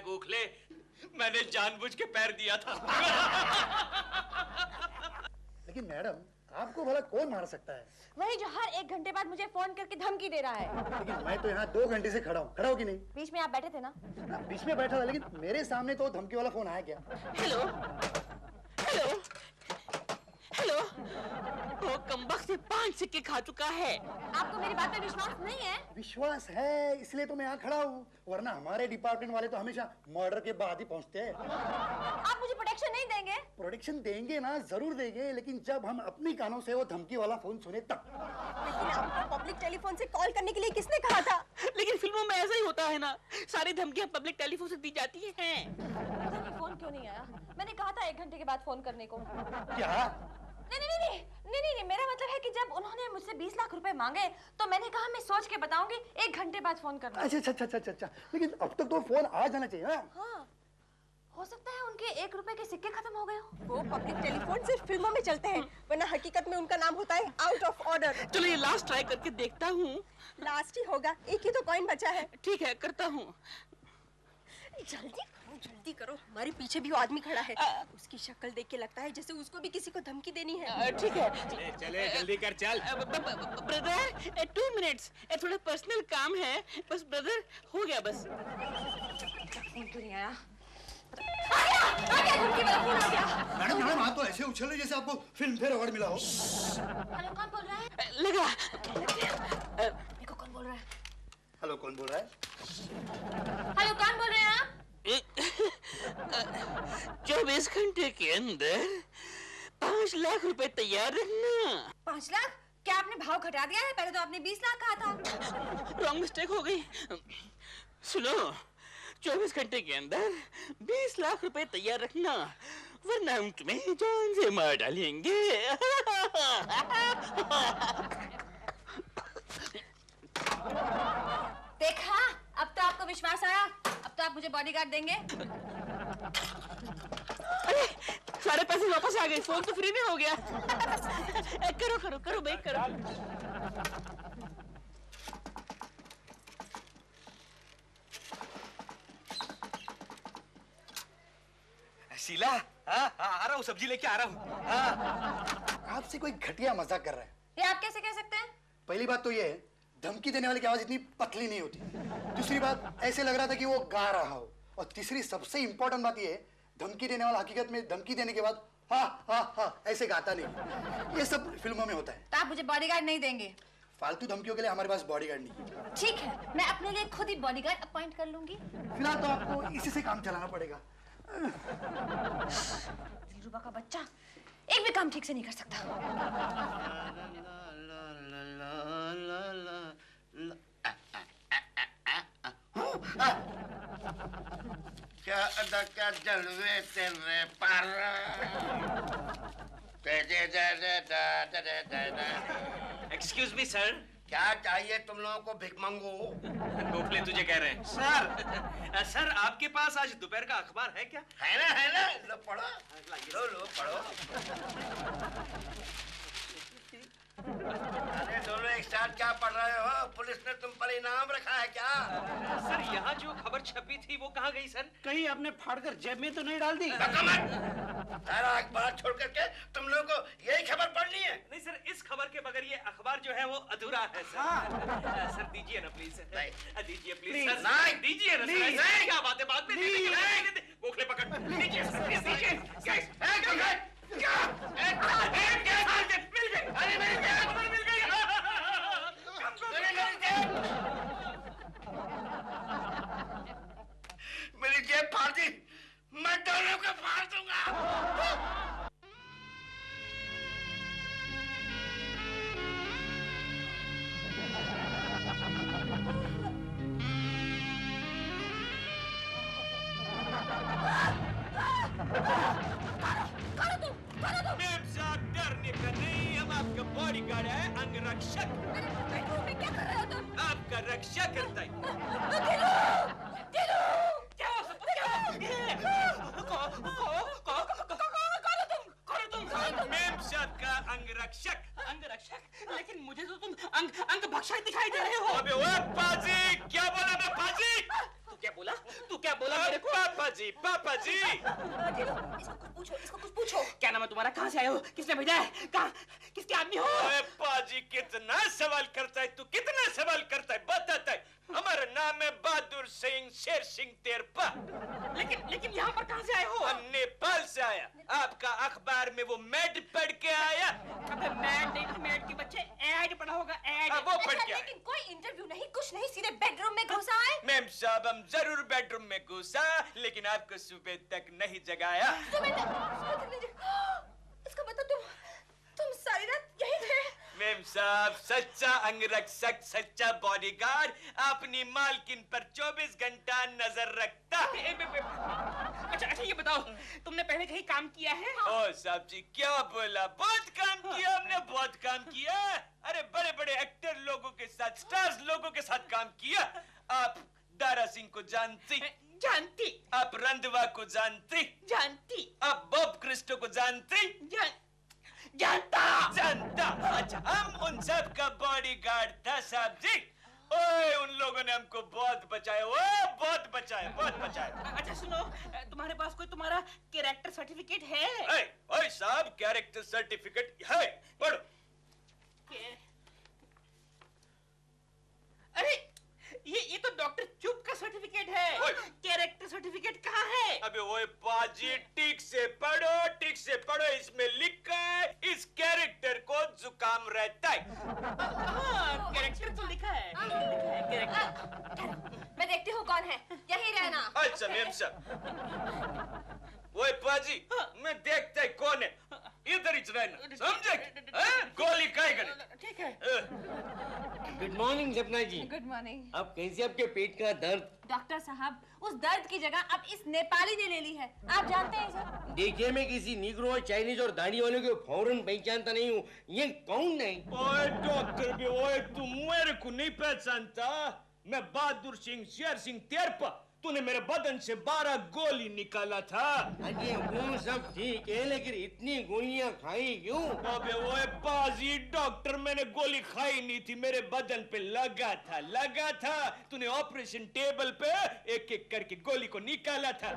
गोखले, मैंने जानबूझ के पैर दिया था। लेकिन मैडम, आपको भला कौन मार सकता है? वही जो हर 1 घंटे बाद मुझे फोन करके धमकी दे रहा है। लेकिन मैं तो यहाँ 2 घंटे से खड़ा हूँ। खड़ा हो कि नहीं? बीच में आप बैठे थे ना? बीच में बैठा था, लेकिन मेरे सामने तो धमकी वाला फोन आया क्या? हेलो हेलो हेलो, वो कमबख्त से 5 सिक्के खा चुका है। आपको मेरी बात पे विश्वास नहीं है? विश्वास है, इसलिए तो मैं यहाँ खड़ा हूँ। वरना हमारे डिपार्टमेंट वाले तो हमेशा मर्डर के बाद ही पहुँचते हैं। आप मुझे प्रोटेक्शन नहीं देंगे? प्रोटेक्शन देंगे ना, जरूर देंगे, लेकिन जब हम अपनी कानों से वो धमकी वाला फोन सुने तब। लेकिन आपको पब्लिक टेलीफोन से कॉल करने के लिए किसने कहा था? लेकिन फिल्मों में ऐसा ही होता है ना, सारी धमकियां पब्लिक टेलीफोन से दी जाती हैं। फोन क्यों नहीं आया? मैंने कहा था 1 घंटे के बाद फोन करने को। क्या? नहीं, मेरा मतलब है कि जब उन्होंने मुझसे 20 लाख रुपए मांगे तो मैंने कहा मैं सोच के बताऊंगी, 1 घंटे बाद फोन करना। अच्छा, लेकिन अब तक तो फोन आ जाना चाहिए ना? हाँ, हो सकता है उनके 1 रुपए के सिक्के खत्म हो गए हो। वो पब्लिक टेलीफोन सिर्फ फिल्मों में चलते हैं, वरना हकीकत में उनका नाम होता है आउट ऑफ ऑर्डर। चलो ये लास्ट ट्राई करके देखता हूँ। लास्ट ही होगा, एक ही तो कॉइन बचा है। ठीक है, करता हूँ। जल्दी करो, हमारे पीछे भी वो आदमी खड़ा है। उसकी शक्ल देख के लगता है जैसे उसको भी किसी को धमकी देनी है। ठीक है, चले जल्दी कर, चल। ब्रदर 2 मिनट्स, थोड़ा पर्सनल काम है बस। ब्रदर हो गया बस। फोन क्यों नहीं आया? मैडम, आप तो ऐसे उछल रहे जैसे आपको फिल्म फेयर अवार्ड मिला हो। हेलो, कौन बोल रहा है? लगा। देखो कौन बोल रहा है। हेलो, कौन बोल रहा है? हेलो, कौन बोल रहे हैं आप? 24 घंटे के अंदर 5 लाख रुपए तैयार रखना। 5 लाख? क्या आपने भाव घटा दिया है? पहले तो आपने 20 लाख कहा था। रॉन्ग मिस्टेक हो गई। सुनो, 24 घंटे के अंदर 20 लाख रुपए तैयार रखना, वरना हम तुम्हें जान से मार डालेंगे। देखा, अब तो आपको विश्वास आया। अब तो आप मुझे बॉडीगार्ड देंगे। अरे सारे पैसे वापस आ गए, फोन तो फ्री में हो गया। करो करो करो भाई, करो। शीला, आ रहा हूँ, सब्जी लेके आ रहा हूँ। आपसे कोई घटिया मजाक कर रहा है। ये आप कैसे कह सकते हैं? पहली बात तो ये है, धमकी देने वाले की आवाज इतनी पतली नहीं होती। दूसरी बात, ऐसे लग रहा था कि वो गा रहा हो। और तीसरी सबसे इंपॉर्टेंट बात ये है, धमकी देने वाला हकीकत में धमकी देने के बाद हाँ हाँ हाँ ऐसे गाता नहीं। ये सब फिल्मों में होता है। तो आप मुझे बॉडीगार्ड नहीं देंगे? फालतू धमकियों के लिए हमारे पास बॉडीगार्ड नहीं है। ठीक है, मैं अपने लिए खुद ही बॉडीगार्ड अपॉइंट कर लूंगी। फिलहाल तो आपको इसी से काम चलाना पड़ेगा। दिलरुबा का बच्चा एक भी काम ठीक से नहीं कर सकता। क्या अदा क्या जलवे तेरे पर एक्सक्यूज मी सर, क्या चाहिए तुम लोगों को भिखमंगो? गोखले तुझे कह रहे हैं। सर आपके पास आज दोपहर का अखबार है क्या? है ना लो पढ़ो, लो पढ़ो। अरे दोनों एक साथ क्या पढ़ रहे हो? पुलिस ने तुम पर इनाम रखा है क्या? सर यहाँ जो खबर छपी थी वो कहाँ गई सर? कहीं आपने फाड़कर जेब में तो नहीं डाल दी? सारा अखबार छोड़ करके तुम लोगों को यही खबर पढ़नी है? नहीं सर, इस खबर के बगैर ये अखबार जो है वो अधूरा है सर। सर दीजिए ना प्लीज। दीजिए प्लीज सर। नहीं दीजिए ना सर। क्या बात है, बाद में दे देंगे। गोखले पकड़, दीजिए दीजिए। मेरी जेब फाड़ दी, मैं दोनों को फाड़ दूंगा। मैम साहब डरने का नहीं, हम आपका बॉडीगार्ड है, अंगरक्षक। क्या कर रहे हो तुम? आपका रक्षा करता है। मैम साहब का अंगरक्षक। अंगरक्षक? लेकिन मुझे तो तुम अंग भक्षक दिखाई दे रहे हो। अबे ओए पाजी, क्या बोला मैं पाजी? तू क्या बोला मेरे को? पापा जी, पापा जी। इसको कुछ पूछो। क्या नाम है तुम्हारा? कहाँ से आए हो? किसने भेजा है? कहाँ? किसके आदमी हो? ओए पाजी, कितना सवाल करता है तू, कितना सवाल करता है, बताता है। हमारा नाम है बहादुर सिंह शेर सिंह तेरपा। लेकिन यहाँ पर कहाँ से आए हो? हम नेपाल से आया। आपका अखबार में वो मैड पढ़ के आया। अबे मैड नहीं, मैड के बच्चे ऐड पढ़ा होगा, ऐड। वो पढ़ के आया। लेकिन कोई इंटरव्यू नहीं, कुछ नहीं, सीधे बेडरूम में घुसा आए। मैम साहब, हम जरूर बेडरूम में घुसा, लेकिन आपको सुबह तक नहीं जगाया। इसका मतलब तुम सारी रात यही थे? मैम साहब, सच्चा अंगरक्षक, सच्चा बॉडीगार्ड अपनी मालकिन पर 24 घंटा नजर रखता है। अच्छा ये बताओ, तुमने पहले कहीं काम किया है? ओ साहब जी, क्या बोला? बहुत काम किया हमने, बहुत काम किया। अरे बड़े बड़े एक्टर लोगों के साथ, स्टार्स लोगों के साथ काम किया। आप दारा सिंह को जानती? जानती। आप रंधवा को जानती? जानती। आप बॉब क्रिस्टो को जानती? जानता। अच्छा, हम उन सब का बॉडीगार्ड था साहब जी। ओए, उन लोगों ने हमको बहुत बचाया, बहुत बचाया। अच्छा सुनो, तुम्हारे पास कोई तुम्हारा कैरेक्टर सर्टिफिकेट है? ओए साहब, कैरेक्टर सर्टिफिकेट है, पढ़ो। अरे ये तो डॉक्टर चुप का सर्टिफिकेट है। कैरेक्टर सर्टिफिकेट कहाँ है? अबे ओए पाजी, ठीक से पढ़ो, इसमें लिखा है इस कैरेक्टर को जुकाम रहता है। कैरेक्टर तो लिखा है। मैं देखती हूँ कौन है, यही रहना। अच्छा मैम साहब। ओए पाजी, मैं देखता है कौन है, इधर ही रहना, समझे? गोली खाए करे। ठीक है। गुड मॉर्निंग सपना जी। Good morning. अब कैसे आपके पेट का दर्द? डॉक्टर साहब, उस दर्द की जगह अब इस नेपाली ने ले ली है। आप जानते हैं इसे? देखिए, मैं किसी निग्रो, चाइनीज और दाढ़ी वालों को फौरन पहचानता नहीं हूँ। ये कौन है? ओए डॉक्टर भी, ओए तुम मेरे को नहीं पहचानता? मैं बहादुर सिंह शेर सिंह तेरपा। तूने मेरे बदन से 12 गोली निकाला था। अरे वो सब ठीक है, लेकिन इतनी गोलियां खाई क्यों? अबे ओए बाजी डॉक्टर, मैंने गोली खाई नहीं थी, मेरे बदन पे लगा था। तूने ऑपरेशन टेबल पे एक एक करके गोली को निकाला था।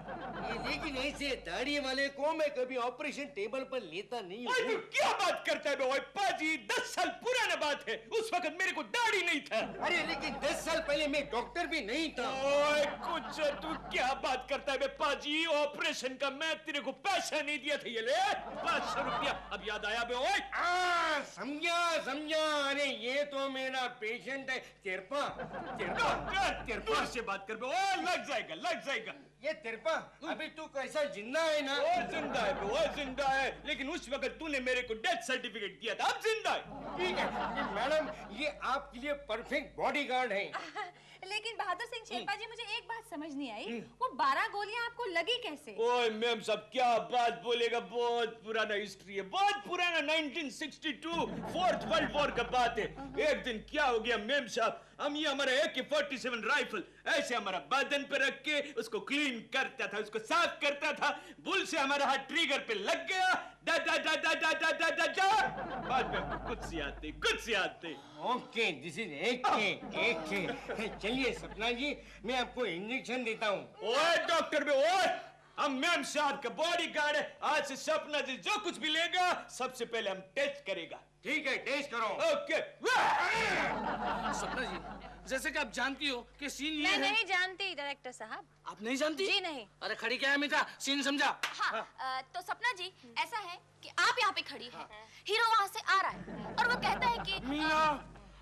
लेकिन ऐसे दाढ़ी वाले को मैं कभी ऑपरेशन टेबल पर लेता नहीं हूँ। क्या बात करता है ओए बाजी? 10 साल पुराना बात है, उस वक्त मेरे को दाढ़ी नहीं था। अरे लेकिन 10 साल पहले मैं डॉक्टर भी नहीं था। ओए कुछ से तू क्या बात करता है बे पाजी? ऑपरेशन का मैं तेरे को पैसा नहीं दिया था, ये ले 500 रुपया। अब याद आया बे? ओए समझा। अरे ये तो मेरा पेशेंट है तिरपा। तिरपा से बात कर बे। ओ लग जाएगा। ये तिरपा अभी तू कैसा जिंदा है ना? वो जिंदा है, वो जिंदा है, लेकिन उस वक्त तूने मेरे को डेथ सर्टिफिकेट दिया था, अब जिंदा है। ठीक है मैडम, ये आपके लिए परफेक्ट बॉडीगार्ड है। लेकिन बहादुर सिंह शेरपा जी, मुझे एक बात समझ नहीं आई, वो 12 गोलियां आपको लगी कैसे? ओए मैम साहब क्या बात बोलेगा, बहुत पुराना हिस्ट्री है, बहुत पुराना, 1962 फोर्थ वर्ल्ड वॉर का बात है। एक दिन क्या हो गया मैम साहब, हम ये हमारा AK-47 राइफल ऐसे हमारा बदन पे रख के उसको क्लीन करता था, उसको साफ करता था, बुल से हमारा हाथ ट्रिगर पे लग गया, दा दा दा दा दा दा दा दा दा। बाद में कुछ से आते। ओके, दिस इज एक चलिए सपना जी, मैं आपको इंजेक्शन देता हूँ। ओए डॉक्टर बे, ओए हम मैम साहब का बॉडीगार्ड है, आज से सपना जी जो कुछ भी लेगा सबसे पहले हम टेस्ट करेगा। ठीक है, टेस्ट करो। ओके। सपना जी, जैसे कि आप जानती हो कि सीन ये मैं है। नहीं जानती डायरेक्टर साहब। आप नहीं जानती? जी नहीं। अरे खड़ी क्या है मीठा, सीन समझा? हाँ, तो सपना जी ऐसा है कि आप यहाँ पे खड़ी हैं, हीरो वहाँ से आ रहा है और वो कहता है कि मीना,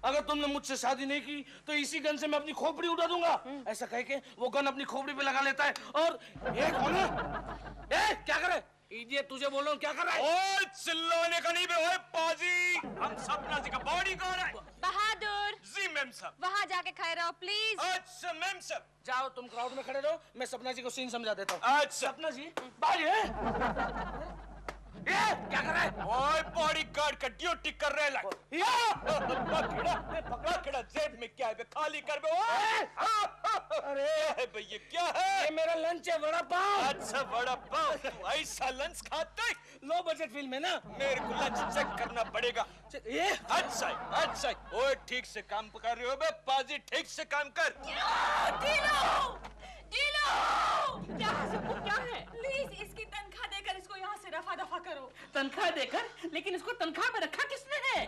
अगर तुमने मुझसे शादी नहीं की तो इसी गन से मैं अपनी खोपड़ी उड़ा दूंगा। ऐसा कह के वो गन अपनी खोपड़ी पे लगा लेता है और ये कौन है? क्या करे? इडियट, तुझे बोल रहा हूँ, क्या कर रहा है? ओए चिल्लाने का नहीं बे, ओए पाजी, हम सपना जी का बॉडीगार्ड है। बहादुर जी मैम साहब। वहाँ जाके खड़े रहो प्लीज। अच्छा मैम साहब। जाओ तुम क्राउड में खड़े रहो, मैं सपना जी को सीन समझा देता हूँ। अच्छा सपना जी बाहर क्या कर रहा है? ओए बॉडीगार्ड का ड्यूटी कर रहे हैं। पकड़ा जेब में क्या है, खाली कर बे। अरे भैया क्या है? ये मेरा लंच है, वड़ा पाव। अच्छा वड़ा पाव, तू ऐसा लंच खाता है? लो बजट फिल्म है ना, मेरे को लंच चेक करना पड़ेगा। ये अच्छा ओए ठीक से काम कर रहे हो बे पाजी, ठीक से काम कर। क्या है? प्लीज इसकी तनख्वाह देकर इसको यहाँ से रफा दफा करो। तनख्वाह देकर? लेकिन इसको तनख्वाह में रखा किसने है?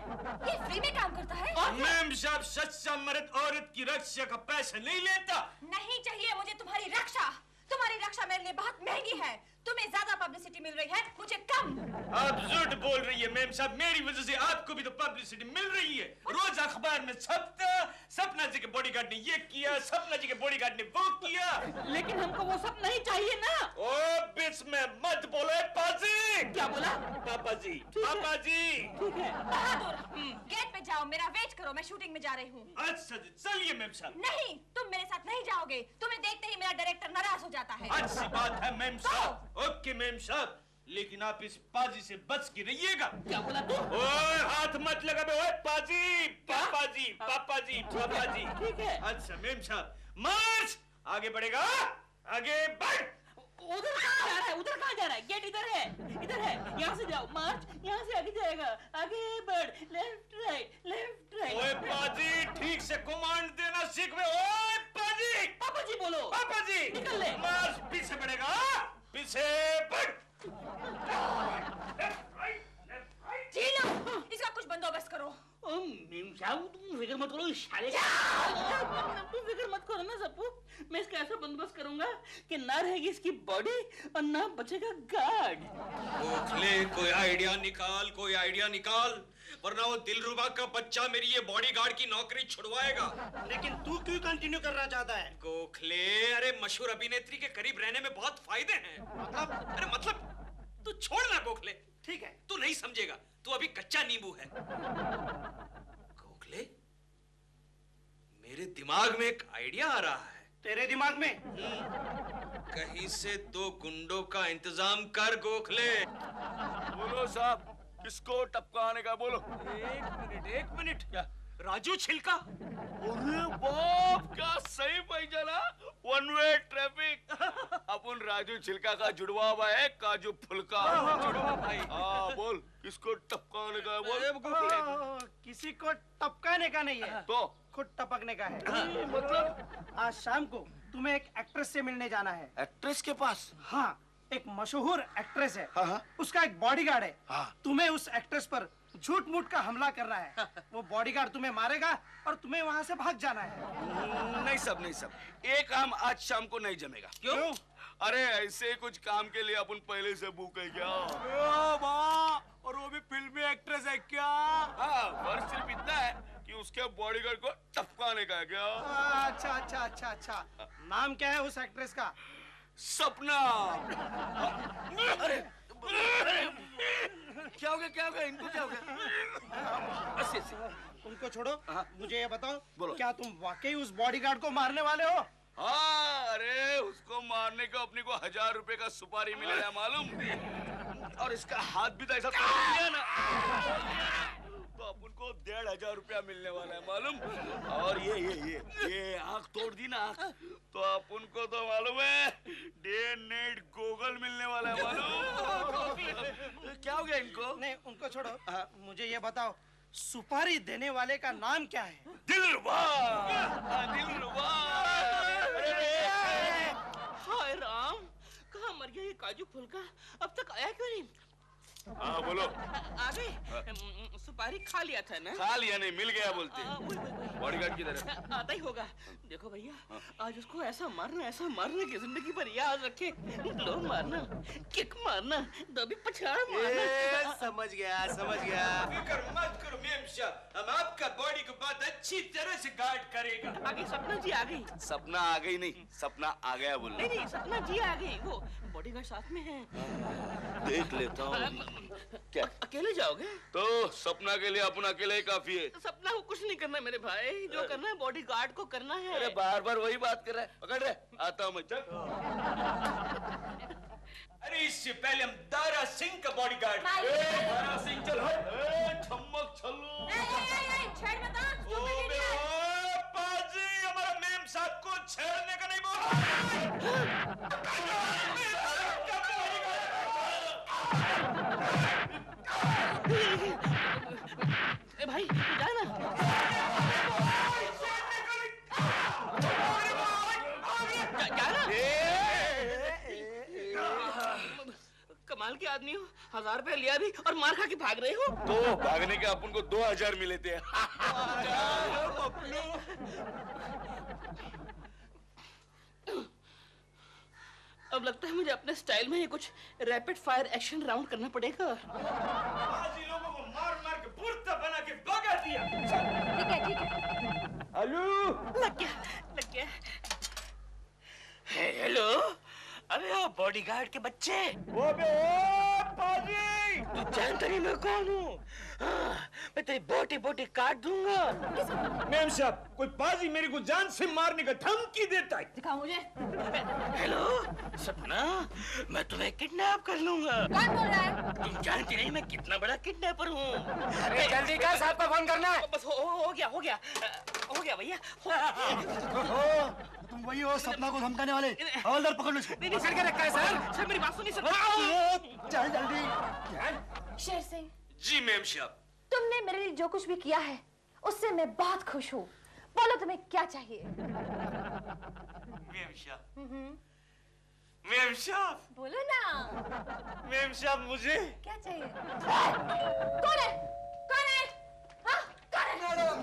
ये फ्री में काम करता है। मैम साहब सच्चा मर्द औरत की रक्षा का पैसा नहीं लेता। नहीं चाहिए मुझे तुम्हारी रक्षा, तुम्हारी रक्षा मेरे लिए बहुत महंगी है। तुम्हें ज्यादा पब्लिसिटी मिल रही है, मुझे कम। आप झूठ बोल रही है मैम साहब, मेरी वजह से आपको भी तो पब्लिसिटी मिल रही है। रोज अखबार में छपता, सपना जी के बॉडीगार्ड ने ये किया, सपना जी के बॉडीगार्ड ने वो किया। लेकिन हमको वो सब नहीं चाहिए ना। ओ बीच में मत बोलो पाजी। क्या बोला? पापा जी। ठीक है। बहादुर गेट पे जाओ, मेरा वेट करो, मैं शूटिंग में जा रही हूँ। अच्छा जी चलिए मैम साहब। नहीं, तुम मेरे साथ नहीं जाओगे, तुम्हें देखते ही मेरा डायरेक्टर नाराज हो जाता है। अच्छी बात है मैम साहब। ओके मैम साहब, लेकिन आप इस पाजी से बच के रहिएगा। क्या बोला तू? ओए हाथ मत लगा बे, ओए पाजी, पापा जी। ठीक है। अच्छा मैम साहब, मार्च आगे बढ़ेगा, आगे बढ़। उधर कहाँ जा रहा है? उधर कहाँ जा रहा है? गेट इधर है, यहाँ से जाओ, मार्च, यहाँ से आगे जाएगा, आगे बढ़, लेफ्ट राइट। ओए पाजी ठीक से कमांड देना सीख बे। ओए पाजी। पापा जी बोलो। पापा जी निकल ले। मार्च पीछे बढ़ेगा, पीछे बढ़। जी लो, इसका कुछ बंदोबस्त करो। तुम फिक्र मत करो, साले तुम फिक्र मत करो ना सप्पू, मैं इसका ऐसा बंदोबस्त करूंगा कि ना रहेगी इसकी बॉडी और ना बचेगा गार्ड। गोखले कोई आइडिया निकाल, वरना वो दिलरुबा का बच्चा मेरी ये बॉडीगार्ड की नौकरी छुड़वाएगा। लेकिन तू क्यों कंटिन्यू करना चाहता है? गोखले, अरे मशहूर अभिनेत्री के करीब रहने में बहुत फायदे हैं। मतलब तू छोड़ ना गोखले। ठीक है, तू नहीं समझेगा, तू अभी कच्चा नींबू है। गोखले, मेरे दिमाग में एक आइडिया आ रहा है। तेरे दिमाग में? कहीं से 2 गुंडों का इंतजाम कर गोखले। बोलो साहब, किसको टपकाने का बोलो। एक मिनट क्या? राजू छिलका? अरे बाप, क्या सही पहचाना, 1 वे ट्रैफिक। अपन राजू छिलका का जुड़वा हुआ है काजू फुलका। जुड़वा भाई। हाँ बोल, किसको टपकाने का बोल। किसी को टपकाने का नहीं है, तो खुद टपकने का है। मतलब आज शाम को तुम्हें एक एक्ट्रेस से मिलने जाना है। एक्ट्रेस के पास? हाँ, एक मशहूर एक्ट्रेस है। हाँ। उसका एक बॉडीगार्ड है। हाँ। तुम्हें उस एक्ट्रेस पर झूठ मूठ का हमला कर रहा है। वो बॉडीगार्ड तुम्हें मारेगा और तुम्हें वहाँ से भाग जाना है। नहीं सब नहीं सब, एक काम आज शाम को नहीं जमेगा। क्यों? अरे ऐसे कुछ काम के लिए अपन पहले से बुक है क्या? और वो भी फिल्मी एक्ट्रेस है क्या? हाँ, फर्क सिर्फ इतना है कि उसके बॉडीगार्ड को टपकाने का है क्या? अच्छा अच्छा अच्छा अच्छा। नाम क्या है उस एक्ट्रेस का? सपना। अरे क्या हो गया, क्या हो गया, इनको क्या हो गया? उनको छोड़ो, मुझे ये बताओ, बोलो। क्या तुम वाकई उस बॉडीगार्ड को मारने वाले हो? हाँ, अरे उसको मारने को अपने को 1000 रुपए का सुपारी मिलेगा मालूम, और इसका हाथ भी तो ऐसा तोड़ दिया ना, तो अपन को 1500 रुपया मिलने वाला है मालूम। और ये आँख तोड़ दी ना आँख, तो अपन को तो मालूम है डे नाइट गोगल मिलने वाला है मालूम। क्या हो गया इनको? नहीं, उनको छोड़ो, मुझे ये बताओ, सुपारी देने वाले का नाम क्या है? दिलरुबा। दिलरुबा। हाय राम, कहाँ मर गया ये काजू फूल का? अब तक आया क्यों नहीं? हाँ बोलो। आ गए? सुपारी खा लिया था ना? खा लिया नहीं, मिल गया बोलते। बॉडीगार्ड की तरह आता ही होगा। देखो भैया, आज उसको ऐसा मारना कि जिंदगी भर याद रखे। लो मारना, किक मारना, दबी पछाड़ मारना। समझ गया समझ गया। फिक्र मत करो मेम साहब, हम आपका बॉडी को बहुत अच्छी तरह से गार्ड करेगा। आगे सपना जी आ गई। सपना आ गई नहीं, सपना आ गया बोल। नहीं, सपना जी आ गई। वो बॉडीगार्ड साथ में है। देख लेता हूँ। क्या अकेले जाओगे? तो सपना के लिए अपन अकेले ही काफी है। सपना को कुछ नहीं करना मेरे भाई, जो करना है बॉडीगार्ड को करना है। अरे बार बार वही बात कर रहा है, पकड़ रहे, आता हूँ मैं, चल। अरे इससे पहले हम दारा सिंह का बॉडीगार्ड। दारा सिंह चल हट। छम्मक छल्लू। पाजी, हमारा मेम साहब को छेड़ने का नहीं बोला। ए भाई जाना। कमाल के आदमी हो, 1000 रुपया लिया भी और मार खा के भाग रहे हो। तो भागने के अपन को 2000 मिले थे। अब लगता है मुझे अपने स्टाइल में ये कुछ रैपिड फायर एक्शन राउंड करना पड़ेगा। बाजी लोगों को मार मार के बुर्ता बना के भगा दिया। ठीक है। हेलो, लग गया। हेलो, अबे ओ बॉडीगार्ड के बच्चे। वो बे पाजी, तू जानता नहीं मैं कौन हूँ? मैं तेरी बोटी काट दूंगा। मेम साहब, कोई पाजी मेरे को जान से मारने का धमकी देता है। दिखाओ मुझे। हेलो सपना, मैं तुम्हें किडनैप कर लूंगा। कौन बोल रहा है? तुम जानती नहीं मैं कितना बड़ा किडनैपर हूँ। अरे जल्दी कर, साहब को फोन करना है। बस हो गया भैया। तुम वही हो सपना को धमकाने वाले? हवलदार पकड़ लो इसको। पकड़ के रखा है सर मेरी बात सुनिए सर। चल जल्दी। शेर सिंह, जी मेम साहब। तुमने मेरे लिए जो कुछ भी किया है उससे मैं बहुत खुश हूँ। बोलो तुम्हें क्या चाहिए? मेम साहब, बोलो ना। मेम साहब मुझे क्या चाहिए? कौन है? हाँ, कौन है? मैडम,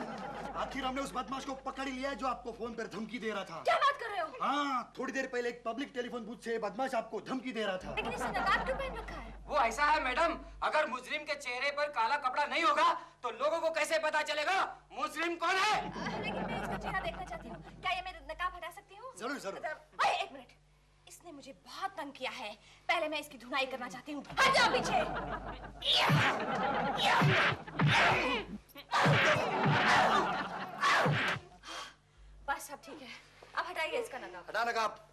आखिर हमने उस बदमाश को पकड़ लिया है जो आपको फोन पर धमकी दे रहा था। क्या बात कर रहे हो? हाँ, थोड़ी देर पहले एक पब्लिक टेलीफोन बूथ से बदमाश आपको धमकी दे रहा था। लेकिन इसने नकाब क्यों पहन रखा है? वो ऐसा है मैडम, अगर मुजरिम के चेहरे पर काला कपड़ा नहीं होगा तो लोगों को कैसे पता चलेगा मुजरिम कौन है? लेकिन मैं इसका चेहरा देखना चाहती हूँ। क्या ये मेरा नकाब हटा सकती हूँ? जरूर जरूर। ओए, एक मिनट, इसने मुझे बहुत तंग किया है। पहले मैं इसकी धुनाई करना चाहती हूँ। हट जाओ पीछे। बस अब ठीक है। अब हटाइए इसका नकाब। हटा नकाब।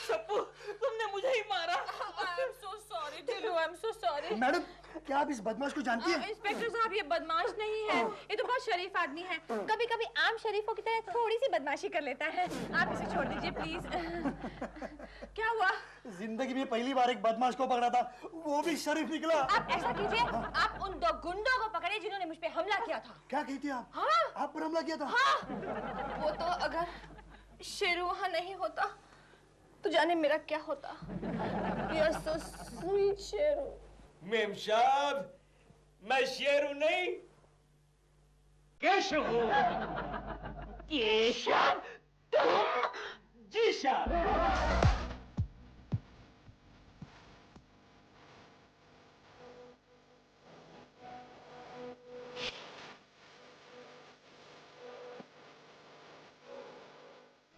सप्पू, तुमने मुझे ही मारा। I'm so sorry, ढिलू, I'm so sorry। Madam, क्या आप इस बदमाश को जानती हैं? इंस्पेक्टर साहब, ये बदमाश नहीं है, ये तो बहुत शरीफ आदमी है। कभी कभी आम शरीफों की तरह थोड़ी सी बदमाशी कर लेता है। आप इसे छोड़ दीजिए प्लीज। क्या हुआ? जिंदगी में पहली बार एक बदमाश को पकड़ा था, वो भी शरीफ निकला। आप ऐसा कीजिए, आप उन 2 गुंडों को पकड़े जिन्होंने मुझ पे हमला किया था। क्या कहती हैं आप? हाँ, आप पर हमला किया था? हाँ। वो तो अगर शेरू वहाँ नहीं होता तू जाने मेरा क्या होता। You are so sweet, Sheru. Ma'am साहब, मैं शेरू नहीं, केशव हूँ। केशव? जी साहब।